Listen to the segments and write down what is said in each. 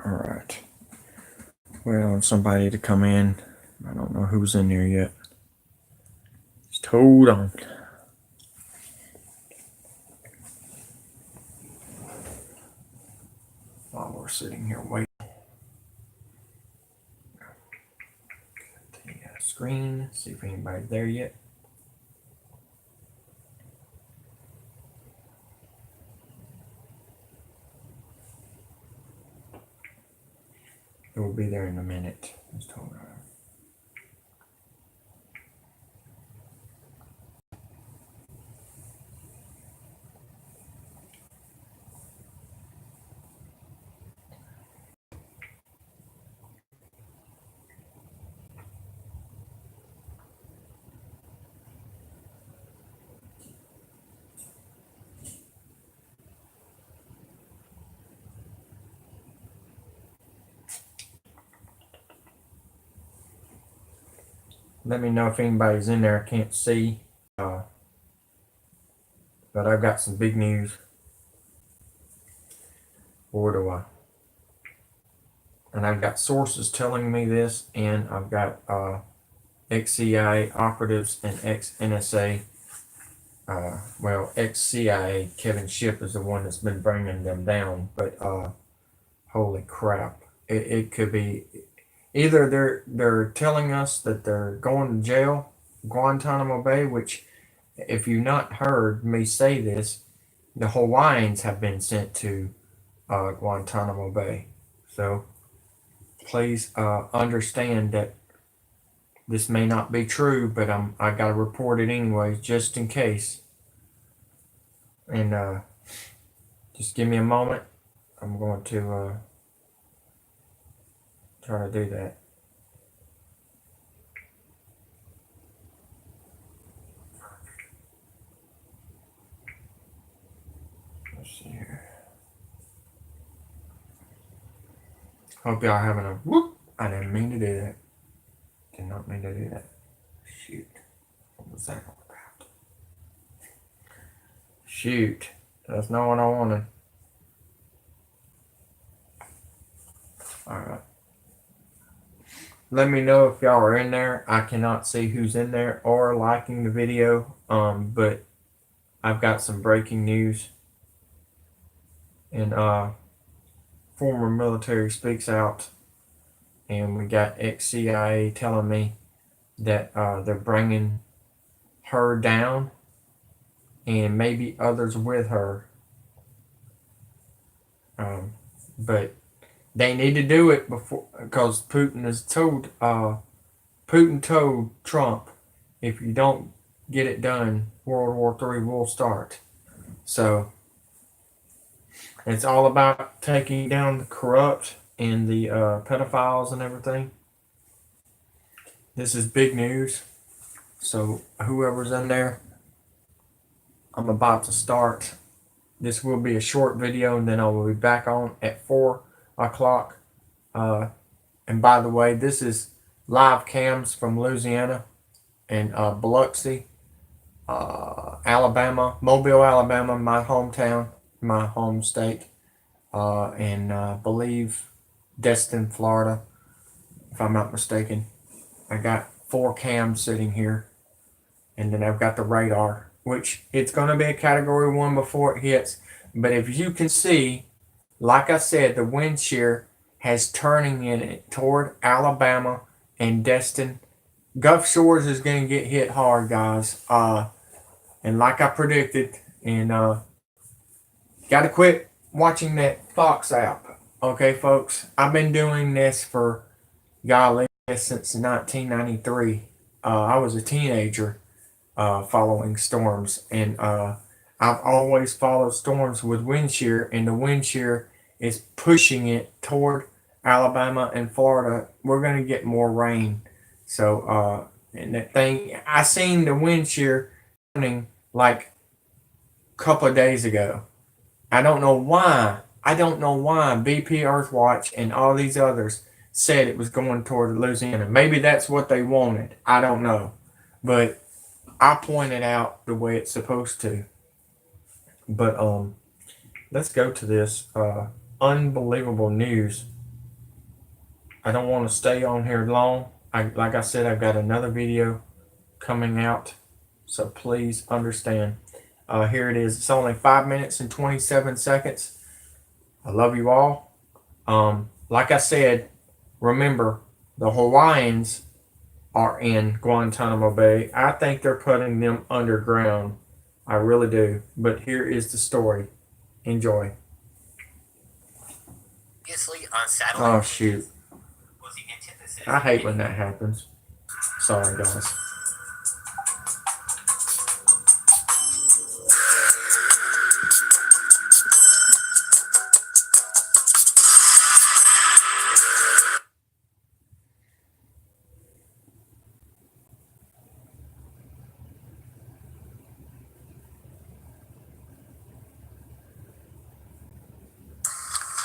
Alright. Waiting on somebody to come in. I don't know who's in there yet. Just hold on. While we're sitting here waiting. The screen, see if anybody's there yet. It will be there in a minute. Just hold on. Let me know if anybody's in there. I can't see. But I've got some big news. Boy, do I. And I've got sources telling me this, and I've got ex-CIA operatives and ex-NSA. Ex-CIA Kevin Shipp is the one that's been bringing them down. But holy crap! It could be either they're telling us that they're going to jail, Guantanamo Bay, which, if you've not heard me say this, the Hawaiians have been sent to Guantanamo Bay. So please understand that this may not be true, but I got to report it anyways, just in case. And just give me a moment. I'm going to try to do that. Let's see here. Hope y'all having a whoop. I didn't mean to do that. Did not mean to do that. Shoot. What was that all about? Shoot. That's not what I wanted. Alright. Let me know if y'all are in there. I cannot see who's in there or liking the video. But I've got some breaking news. And former military speaks out. And we got ex-CIA telling me that they're bringing her down, and maybe others with her. But they need to do it before, because Putin told Trump, if you don't get it done, World War III will start. So it's all about taking down the corrupt and the pedophiles and everything. This is big news. So whoever's in there, I'm about to start. This will be a short video, and then I will be back on at 4 o'clock. And by the way, this is live cams from Louisiana and Biloxi, Alabama, Mobile, Alabama, my hometown, my home state, and believe Destin, Florida, if I'm not mistaken. I got 4 cams sitting here, and then I've got the radar, which it's going to be a category 1 before it hits. But if you can see, like I said, the wind shear has turning in it toward Alabama and Destin. Gulf Shores is going to get hit hard, guys. And like I predicted, and got to quit watching that Fox app. Okay, folks, I've been doing this for, golly, since 1993. I was a teenager following storms, and I've always followed storms with wind shear, and the wind shear is pushing it toward Alabama and Florida. We're going to get more rain. So, and that thing, I seen the wind shear happening like a couple of days ago. I don't know why Bpearthwatch and all these others said it was going toward Louisiana. Maybe that's what they wanted. I don't know. But I pointed out the way it's supposed to. But let's go to this unbelievable news I don't want to stay on here long. Like I said, I've got another video coming out, so please understand. Here it is. It's only 5 minutes and 27 seconds. I love you all. Like I said, remember, the Hawaiians are in Guantanamo Bay. I think they're putting them underground. I really do. But here is the story. Enjoy. On satellite. Oh, shoot. I hate when that happens. Sorry, guys.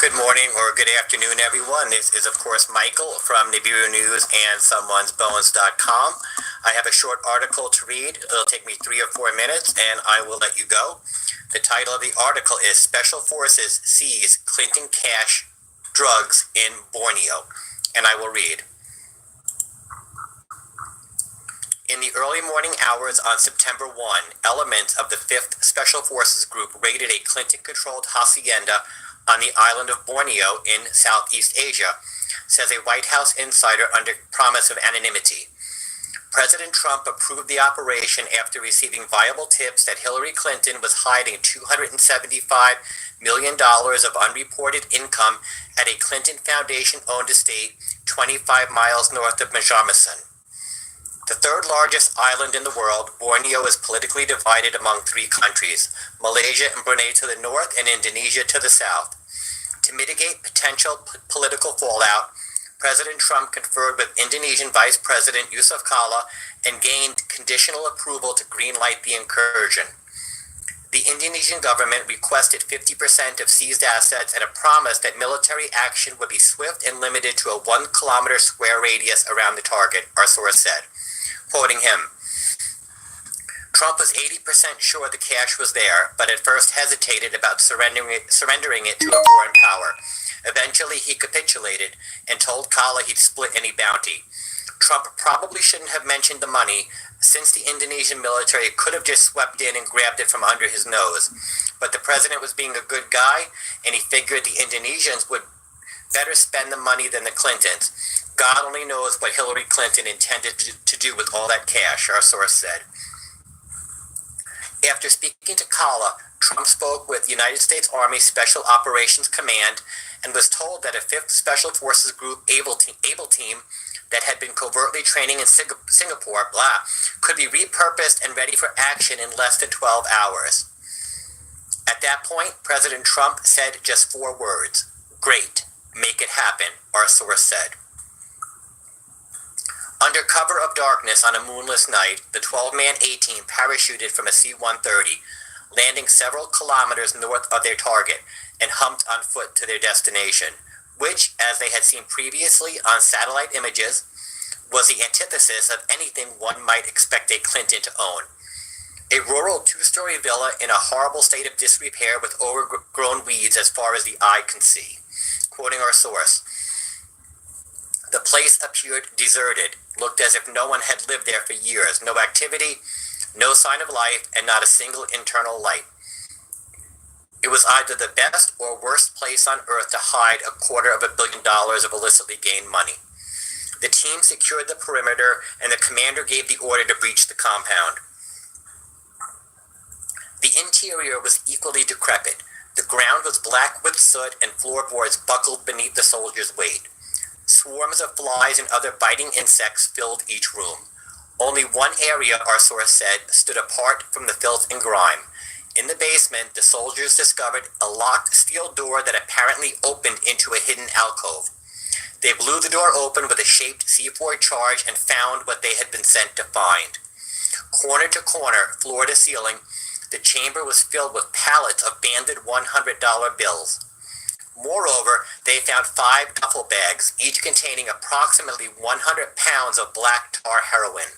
Good morning or good afternoon, everyone. This is, of course, Michael from Nibiru News and someonesbones.com. I have a short article to read. It'll take me 3 or 4 minutes, and I will let you go. The title of the article is Special Forces Seize Clinton Cash Drugs in Borneo, and I will read. In the early morning hours on September 1, elements of the 5th Special Forces Group raided a Clinton-controlled hacienda on the island of Borneo in Southeast Asia, says a White House insider under promise of anonymity. President Trump approved the operation after receiving viable tips that Hillary Clinton was hiding $275 million of unreported income at a Clinton Foundation-owned estate 25 miles north of Majamison. The third largest island in the world, Borneo is politically divided among 3 countries, Malaysia and Brunei to the north and Indonesia to the south. To mitigate potential political fallout, President Trump conferred with Indonesian Vice President Yusuf Kala and gained conditional approval to greenlight the incursion. The Indonesian government requested 50% of seized assets and a promise that military action would be swift and limited to a 1 kilometer square radius around the target, our source said. Quoting him, Trump was 80% sure the cash was there, but at first hesitated about surrendering it to a foreign power. Eventually, he capitulated and told Kala he'd split any bounty. Trump probably shouldn't have mentioned the money, since the Indonesian military could have just swept in and grabbed it from under his nose. But the president was being a good guy, and he figured the Indonesians would better spend the money than the Clintons. God only knows what Hillary Clinton intended to do with all that cash, our source said. After speaking to Kala, Trump spoke with United States Army Special Operations Command and was told that a 5th Special Forces Group able team that had been covertly training in Singapore, could be repurposed and ready for action in less than 12 hours. At that point, President Trump said just 4 words, "Great, make it happen," our source said. Under cover of darkness on a moonless night, the 12-man A-team parachuted from a C-130, landing several kilometers north of their target, and humped on foot to their destination, which, as they had seen previously on satellite images, was the antithesis of anything one might expect a Clinton to own. A rural 2-story villa in a horrible state of disrepair with overgrown weeds as far as the eye can see. Quoting our source, the place appeared deserted, looked as if no one had lived there for years. No activity, no sign of life, and not a single internal light. It was either the best or worst place on earth to hide $250 million of illicitly gained money. The team secured the perimeter, and the commander gave the order to breach the compound. The interior was equally decrepit. The ground was black with soot, and floorboards buckled beneath the soldiers' weight. Swarms of flies and other biting insects filled each room. Only one area, our source said, stood apart from the filth and grime. In the basement, the soldiers discovered a locked steel door that apparently opened into a hidden alcove. They blew the door open with a shaped C4 charge and found what they had been sent to find. Corner to corner, floor to ceiling, the chamber was filled with pallets of banded $100 bills. Moreover, they found 5 duffel bags, each containing approximately 100 pounds of black tar heroin.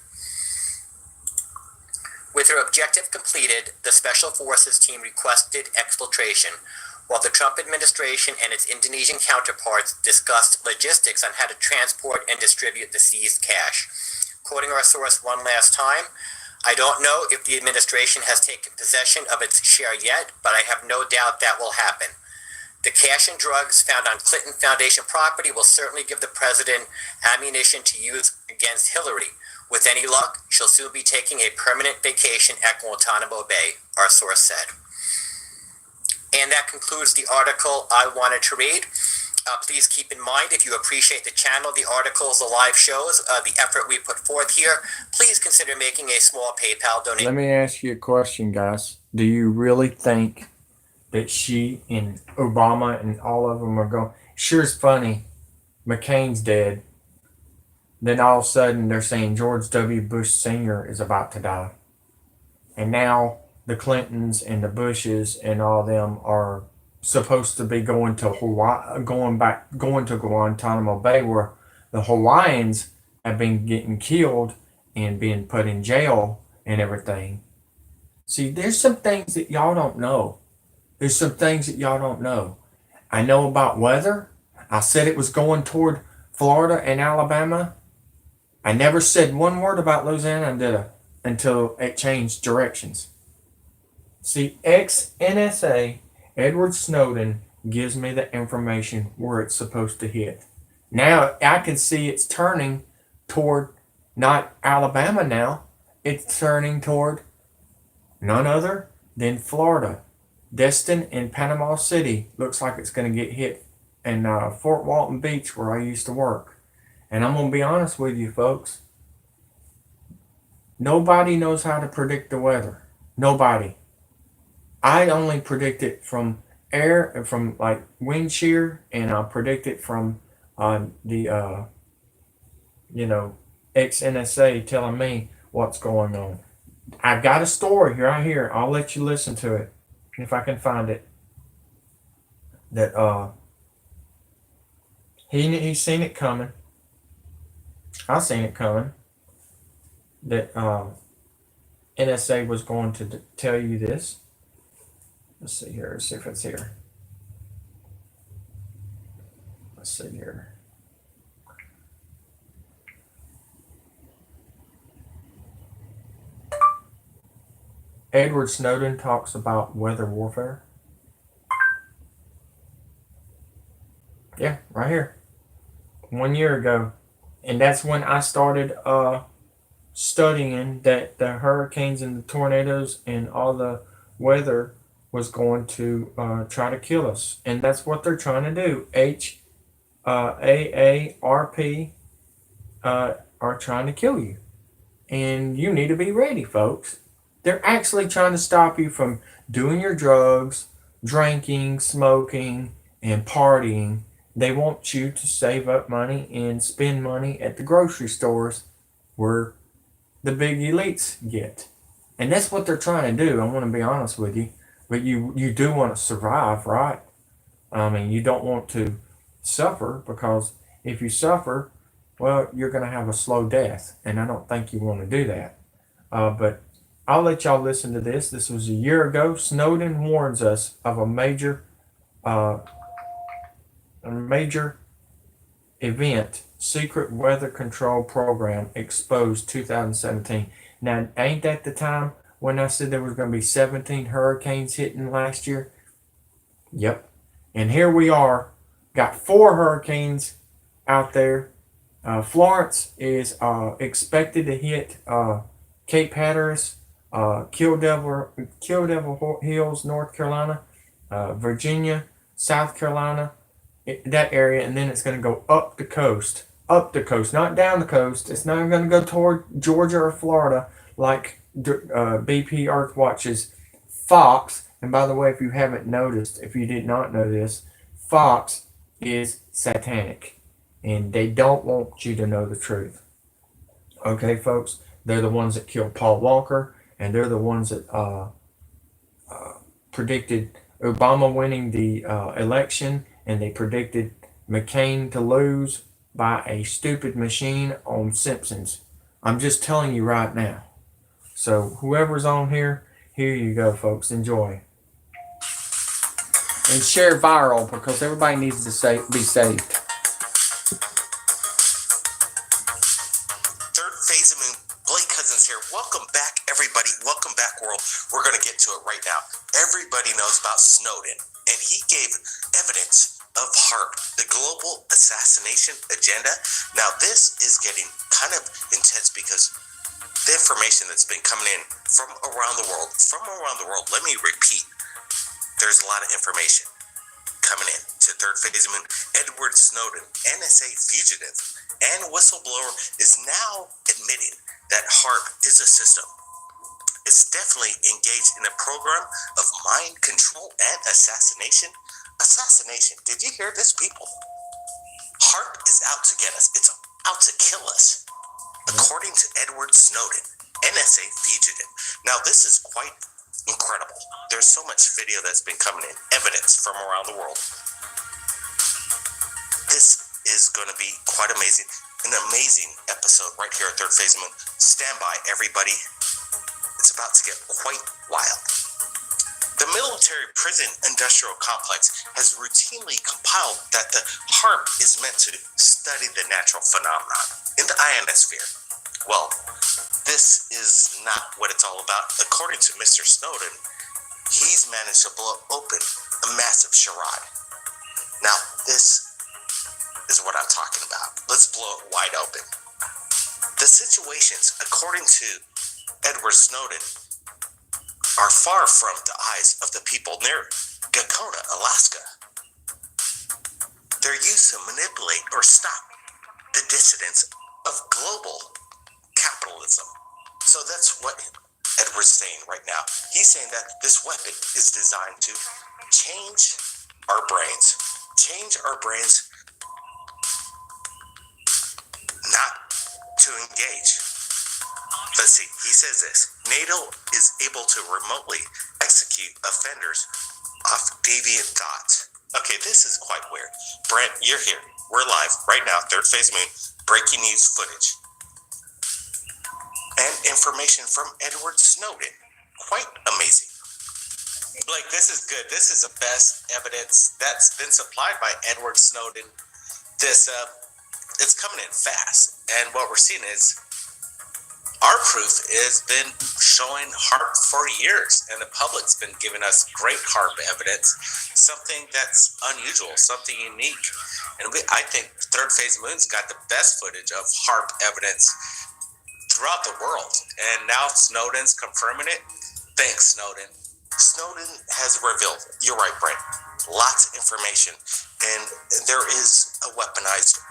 With their objective completed, the Special Forces team requested exfiltration. while the Trump administration and its Indonesian counterparts discussed logistics on how to transport and distribute the seized cash. Quoting our source one last time, "I don't know if the administration has taken possession of its share yet, but I have no doubt that will happen. The cash and drugs found on Clinton Foundation property will certainly give the president ammunition to use against Hillary. With any luck, she'll soon be taking a permanent vacation at Guantanamo Bay," our source said. And that concludes the article I wanted to read. Please keep in mind, if you appreciate the channel, the articles, the live shows, the effort we put forth here, please consider making a small PayPal donation. Let me ask you a question, guys. Do you really think that she and Obama and all of them are going? Sure, it's funny. McCain's dead. Then all of a sudden they're saying George W. Bush Sr. is about to die. And now the Clintons and the Bushes and all of them are supposed to be going to Hawaii, going to Guantanamo Bay, where the Hawaiians have been getting killed and being put in jail and everything. See, there's some things that y'all don't know. There's some things that y'all don't know. I know about weather. I said it was going toward Florida and Alabama. I never said one word about Louisiana until it changed directions. See, ex-NSA Edward Snowden gives me the information where it's supposed to hit. Now I can see it's turning toward not Alabama now. It's turning toward none other than Florida. Destin and Panama City looks like it's going to get hit, and Fort Walton Beach, where I used to work. And I'm going to be honest with you, folks. Nobody knows how to predict the weather. Nobody. I only predict it from air, from like wind shear, and I predict it from the ex-NSA telling me what's going on. I've got a story right here. I'll let you listen to it if I can find it. That he's seen it coming. I seen it coming. That NSA was going to tell you this. Let's see here. Let's see if it's here. Let's see here. Edward Snowden talks about weather warfare. Yeah, right here. 1 year ago. And that's when I started studying that the hurricanes and the tornadoes and all the weather was going to try to kill us. And that's what they're trying to do. AARP are trying to kill you. And you need to be ready, folks. They're actually trying to stop you from doing your drugs, drinking, smoking, and partying. They want you to save up money and spend money at the grocery stores where the big elites get. And that's what they're trying to do. I want to be honest with you. But you do want to survive, right? I mean, you don't want to suffer, because if you suffer, well, you're going to have a slow death. And I don't think you want to do that. But I'll let y'all listen to this. This was a year ago. Snowden warns us of a major event, secret weather control program exposed 2017. Now, ain't that the time when I said there was going to be 17 hurricanes hitting last year? Yep. And here we are, got 4 hurricanes out there. Florence is expected to hit Cape Hatteras, Kill Devil Hills, North Carolina, Virginia, South Carolina, that area, and then it's going to go up the coast, not down the coast. It's not going to go toward Georgia or Florida like Bpearthwatch's Fox. And by the way, if you haven't noticed, if you did not know this, Fox is satanic, and they don't want you to know the truth. Okay, folks, they're the ones that killed Paul Walker, and they're the ones that predicted Obama winning the election, and they predicted McCain to lose by a stupid machine on Simpsons. I'm just telling you right now. So whoever's on here, here you go, folks. Enjoy. and share viral because everybody needs to be saved. Third phase of moon. Blake Cousins here. Welcome back, everybody. Welcome back, world. We're going to get to it right now. Everybody knows about Snowden, and he gave evidence of HARP, the global assassination agenda. Now, this is getting kind of intense because the information that's been coming in from around the world, let me repeat, there's a lot of information coming in to third phase of moon. Edward Snowden, NSA fugitive and whistleblower, is now admitting that HARP is a system. It's definitely engaged in a program of mind control and assassination. Assassination. Did you hear this, people? HARP is out to get us. It's out to kill us. According to Edward Snowden, NSA fugitive. Now, this is quite incredible. There's so much video that's been coming in, evidence from around the world. This is going to be quite amazing. An amazing episode right here at Third Phase of Moon. Stand by, everybody. It's about to get quite wild. The military prison industrial complex has routinely compiled that the HARP is meant to study the natural phenomenon in the ionosphere. Well, this is not what it's all about. According to Mr. Snowden, he's managed to blow open a massive charade. Now, this is what I'm talking about. Let's blow it wide open. The situations, according to Edward Snowden, are far from the eyes of the people near Gakona, Alaska. They're used to manipulate or stop the dissidents of global capitalism. So that's what Edward's saying right now. He's saying that this weapon is designed to change our brains. Change our brains not to engage. Let's see, he says this. NATO is able to remotely execute offenders off deviant thoughts. Okay, this is quite weird. Brent, you're here. We're live right now, Third Phase Moon, breaking news footage. And information from Edward Snowden. Quite amazing. Blake, this is good. This is the best evidence that's been supplied by Edward Snowden. It's coming in fast. And what we're seeing is our proof has been showing HARP for years, and the public's been giving us great HARP evidence, something that's unusual, something unique. And I think Third Phase Moon's got the best footage of HARP evidence throughout the world. And now Snowden's confirming it. Thanks, Snowden. Snowden has revealed, you're right, Brent, lots of information, and there is a weaponized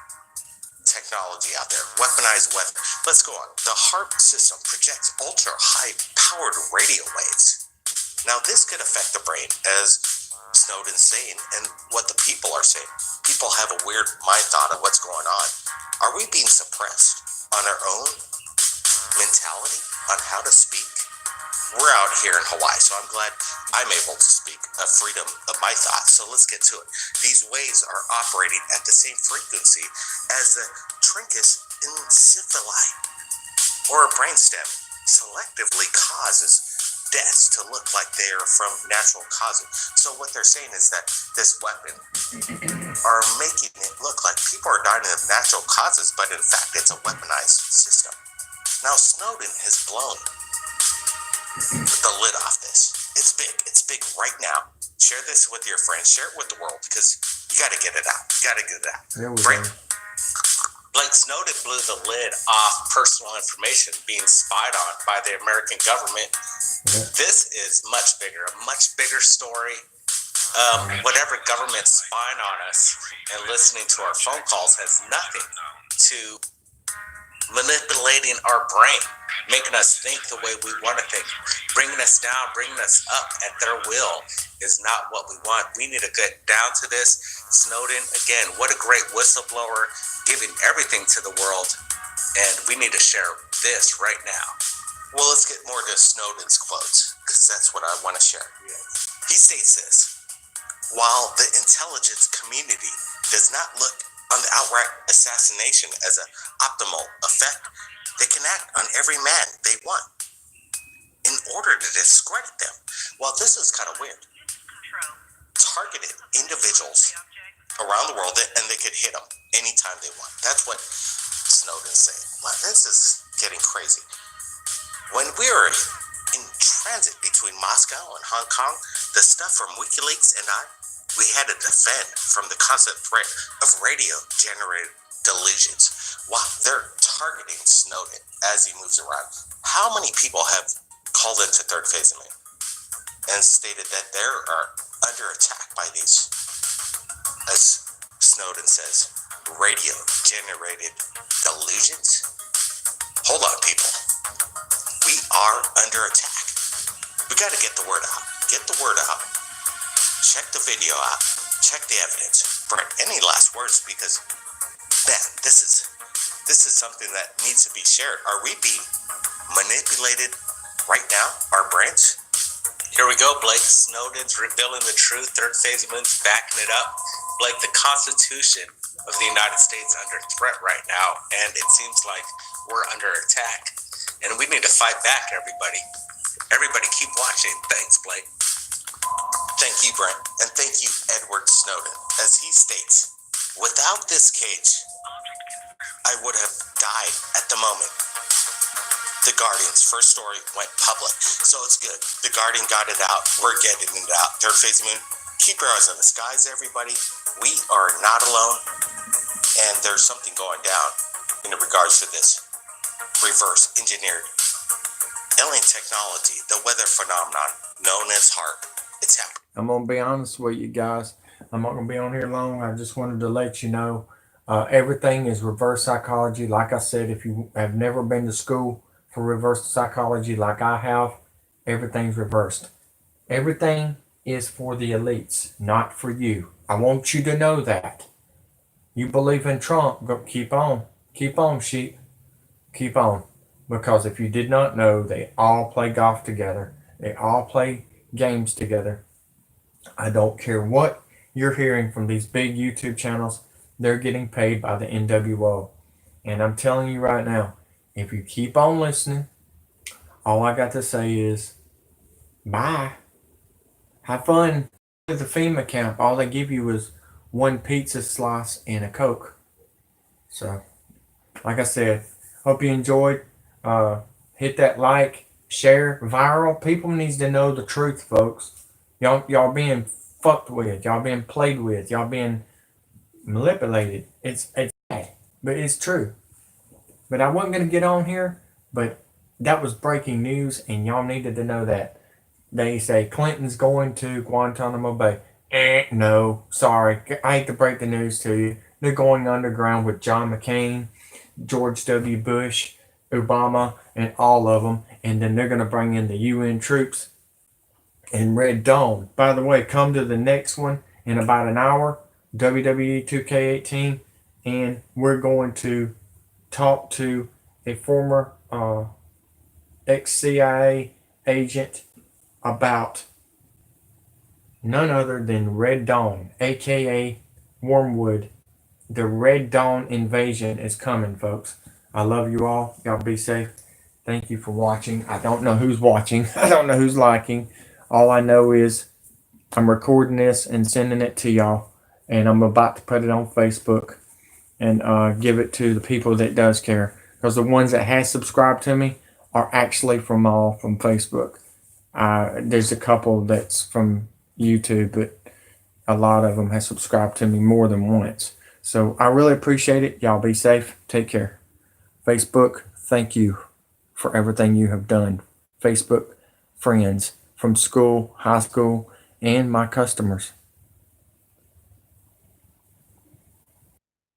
technology out there, weaponized weapon. Let's go on. The HARP system projects ultra-high powered radio waves. Now, this could affect the brain, as Snowden's saying, and what the people are saying. People have a weird mind thought of what's going on. Are we being suppressed on our own mentality on how to speak? We're out here in Hawaii, so I'm glad I'm able to speak a freedom of my thoughts. So let's get to it. These waves are operating at the same frequency as the trincus encephali, or a brainstem, selectively causes deaths to look like they are from natural causes. So what they're saying is that this weapon are making it look like people are dying of natural causes, but in fact it's a weaponized system. Now Snowden has blown the lid off this. It's big right now. Share this with your friends. Share it with the world, because you got to get it out. Blake, Snowden blew the lid off personal information being spied on by the American government. Yeah. This is much bigger story. Whatever government's spying on us and listening to our phone calls has nothing to manipulating our brain, making us think the way we want to think, bringing us down, bringing us up at their will is not what we want. We need to get down to this. Snowden, again, what a great whistleblower, giving everything to the world, and we need to share this right now. Well, let's get more to Snowden's quotes, because that's what I want to share. He states this: while the intelligence community does not look on the outright assassination as an optimal effect, they can act on every man they want in order to discredit them. Well, this is kind of weird. targeted individuals around the world, and they could hit them anytime they want. That's what Snowden's saying. Wow, this is getting crazy. When we were in transit between Moscow and Hong Kong, the stuff from WikiLeaks and we had to defend from the constant threat of radio-generated delusions. Wow, they're targeting Snowden as he moves around. How many people have called into Third Phase and stated that they are under attack by these, as Snowden says, radio-generated delusions? Hold on, people. We are under attack. We got to get the word out. Get the word out. Check the video out. Check the evidence. Brent, any last words? Because, man, this is something that needs to be shared. Are we being manipulated right now? Our brains? Here we go, Blake. Snowden's revealing the truth. Third Phase Moon's backing it up. Blake, the Constitution of the United States under threat right now, and it seems like we're under attack. And we need to fight back, everybody. Everybody keep watching. Thanks, Blake. Thank you, Brent. And thank you, Edward Snowden. As he states, without this cage, I would have died at the moment The Guardian's first story went public, so it's good. The Guardian got it out. We're getting it out. Third Phase Moon, keep your eyes on the skies, everybody. We are not alone, and there's something going down in regards to this reverse engineered alien technology, the weather phenomenon known as HAARP. It's happening. I'm going to be honest with you guys. I'm not going to be on here long. I just wanted to let you know everything is reverse psychology. Like I said, if you have never been to school for reverse psychology like I have, everything's reversed. Everything is for the elites, not for you. I want you to know that. You believe in Trump, go keep on. Keep on, sheep. Keep on. Because if you did not know, they all play golf together. They all play games together. I don't care what you're hearing from these big YouTube channels. They're getting paid by the NWO. And I'm telling you right now, if you keep on listening, all I got to say is, bye. Have fun. At the FEMA camp, all they give you is one pizza slice and a Coke. So, like I said, hope you enjoyed. Hit that like, share, viral. People needs to know the truth, folks. Y'all being fucked with. Y'all being played with. Y'all being manipulated. It's bad, but it's true. But I wasn't going to get on here, but that was breaking news, and y'all needed to know that. They say Clinton's going to Guantanamo Bay. No, sorry. I hate to break the news to you. They're going underground with John McCain, George W. Bush, Obama, and all of them. And then they're going to bring in the UN troops and Red Dawn. By the way, come to the next one in about an hour, WWE 2K18, and we're going to talk to a former ex-CIA agent about none other than Red Dawn, aka Wormwood. The Red Dawn invasion is coming, folks. I love you all. Y'all be safe. Thank you for watching. I don't know who's watching. I don't know who's liking. All I know is I'm recording this and sending it to y'all, and I'm about to put it on Facebook and give it to the people that does care, because the ones that has subscribed to me are actually from Facebook. There's a couple that's from YouTube, but a lot of them have subscribed to me more than once. So I really appreciate it. Y'all be safe. Take care. Facebook, thank you for everything you have done. Facebook friends from school, high school, and my customers.